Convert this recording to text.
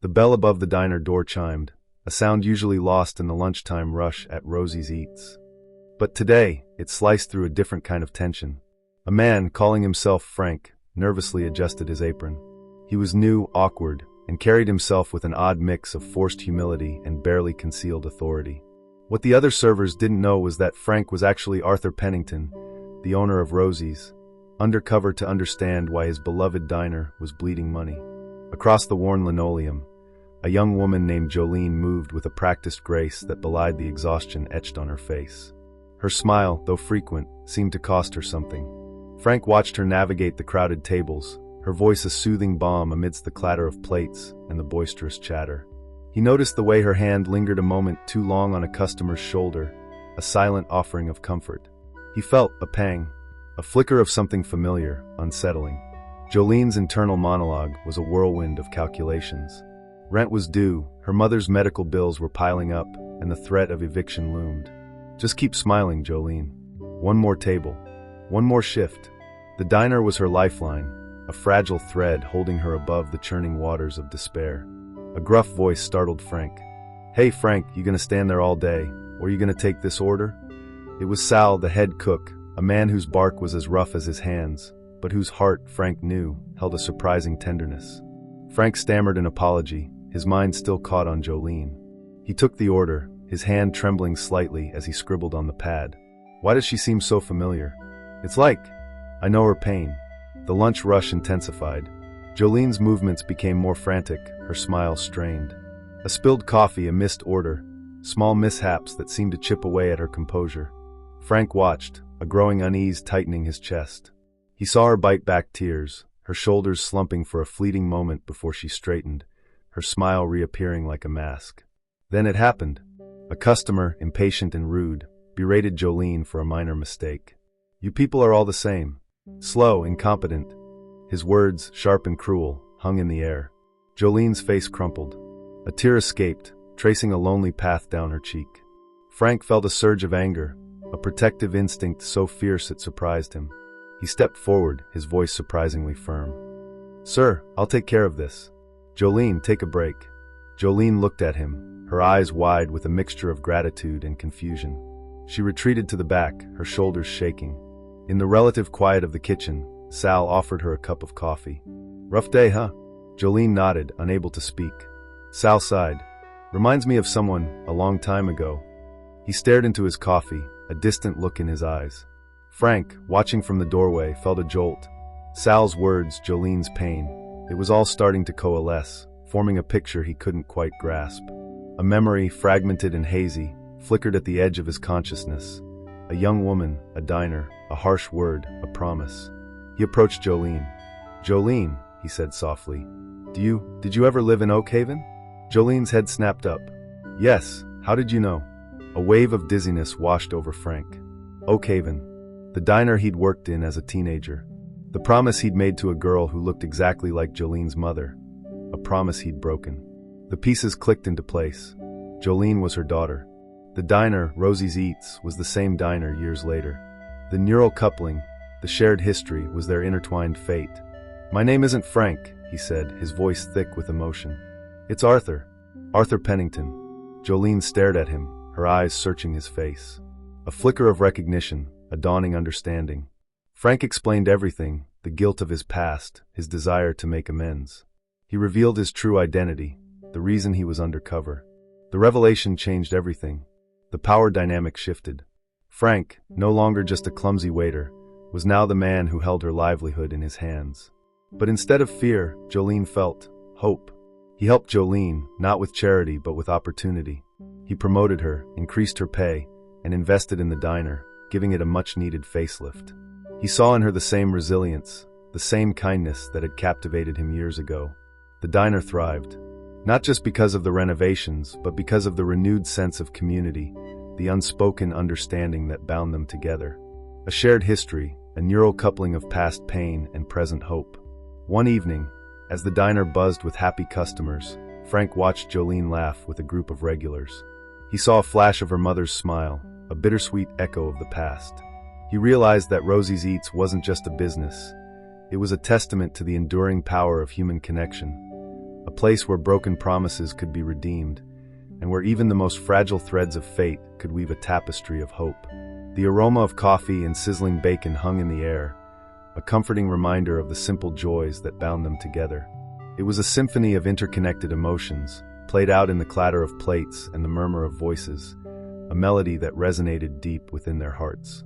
The bell above the diner door chimed, a sound usually lost in the lunchtime rush at Rosie's Eats. But today, it sliced through a different kind of tension. A man, calling himself Frank, nervously adjusted his apron. He was new, awkward, and carried himself with an odd mix of forced humility and barely concealed authority. What the other servers didn't know was that Frank was actually Arthur Pennington, the owner of Rosie's, undercover to understand why his beloved diner was bleeding money. Across the worn linoleum, a young woman named Jolene moved with a practiced grace that belied the exhaustion etched on her face. Her smile, though frequent, seemed to cost her something. Frank watched her navigate the crowded tables, her voice a soothing balm amidst the clatter of plates and the boisterous chatter. He noticed the way her hand lingered a moment too long on a customer's shoulder, a silent offering of comfort. He felt a pang, a flicker of something familiar, unsettling. Jolene's internal monologue was a whirlwind of calculations. Rent was due, her mother's medical bills were piling up, and the threat of eviction loomed. Just keep smiling, Jolene. One more table. One more shift. The diner was her lifeline, a fragile thread holding her above the churning waters of despair. A gruff voice startled Frank. "Hey Frank, you gonna stand there all day, or you gonna take this order?" It was Sal, the head cook, a man whose bark was as rough as his hands, but whose heart, Frank knew, held a surprising tenderness. Frank stammered an apology, his mind still caught on Jolene. He took the order, his hand trembling slightly as he scribbled on the pad. "Why does she seem so familiar? It's like, I know her pain." The lunch rush intensified. Jolene's movements became more frantic, her smile strained. A spilled coffee, a missed order, small mishaps that seemed to chip away at her composure. Frank watched, a growing unease tightening his chest. He saw her bite back tears, her shoulders slumping for a fleeting moment before she straightened, her smile reappearing like a mask. Then it happened. A customer, impatient and rude, berated Jolene for a minor mistake. "You people are all the same. Slow, incompetent." His words, sharp and cruel, hung in the air. Jolene's face crumpled. A tear escaped, tracing a lonely path down her cheek. Frank felt a surge of anger, a protective instinct so fierce it surprised him. He stepped forward, his voice surprisingly firm. "Sir, I'll take care of this. Jolene, take a break." Jolene looked at him, her eyes wide with a mixture of gratitude and confusion. She retreated to the back, her shoulders shaking. In the relative quiet of the kitchen, Sal offered her a cup of coffee. "Rough day, huh?" Jolene nodded, unable to speak. Sal sighed. "Reminds me of someone, a long time ago." He stared into his coffee, a distant look in his eyes. Frank, watching from the doorway, felt a jolt. Sal's words, Jolene's pain. It was all starting to coalesce, forming a picture he couldn't quite grasp. A memory, fragmented and hazy, flickered at the edge of his consciousness. A young woman, a diner, a harsh word, a promise. He approached Jolene. "Jolene," he said softly, did you ever live in Oak Haven?" Jolene's head snapped up. "Yes, how did you know?" A wave of dizziness washed over Frank. Oak Haven, the diner he'd worked in as a teenager. The promise he'd made to a girl who looked exactly like Jolene's mother. A promise he'd broken. The pieces clicked into place. Jolene was her daughter. The diner, Rosie's Eats, was the same diner years later. The neural coupling, the shared history, was their intertwined fate. "My name isn't Frank," he said, his voice thick with emotion. "It's Arthur. Arthur Pennington." Jolene stared at him, her eyes searching his face. A flicker of recognition, a dawning understanding. Frank explained everything, the guilt of his past, his desire to make amends. He revealed his true identity, the reason he was undercover. The revelation changed everything. The power dynamic shifted. Frank, no longer just a clumsy waiter, was now the man who held her livelihood in his hands. But instead of fear, Jolene felt hope. He helped Jolene, not with charity but with opportunity. He promoted her, increased her pay, and invested in the diner, giving it a much-needed facelift. He saw in her the same resilience, the same kindness that had captivated him years ago. The diner thrived, not just because of the renovations, but because of the renewed sense of community, the unspoken understanding that bound them together. A shared history, a neural coupling of past pain and present hope. One evening, as the diner buzzed with happy customers, Frank watched Jolene laugh with a group of regulars. He saw a flash of her mother's smile, a bittersweet echo of the past. He realized that Rosie's Eats wasn't just a business. It was a testament to the enduring power of human connection. a place where broken promises could be redeemed, and where even the most fragile threads of fate could weave a tapestry of hope. The aroma of coffee and sizzling bacon hung in the air, a comforting reminder of the simple joys that bound them together. It was a symphony of interconnected emotions, played out in the clatter of plates and the murmur of voices, a melody that resonated deep within their hearts.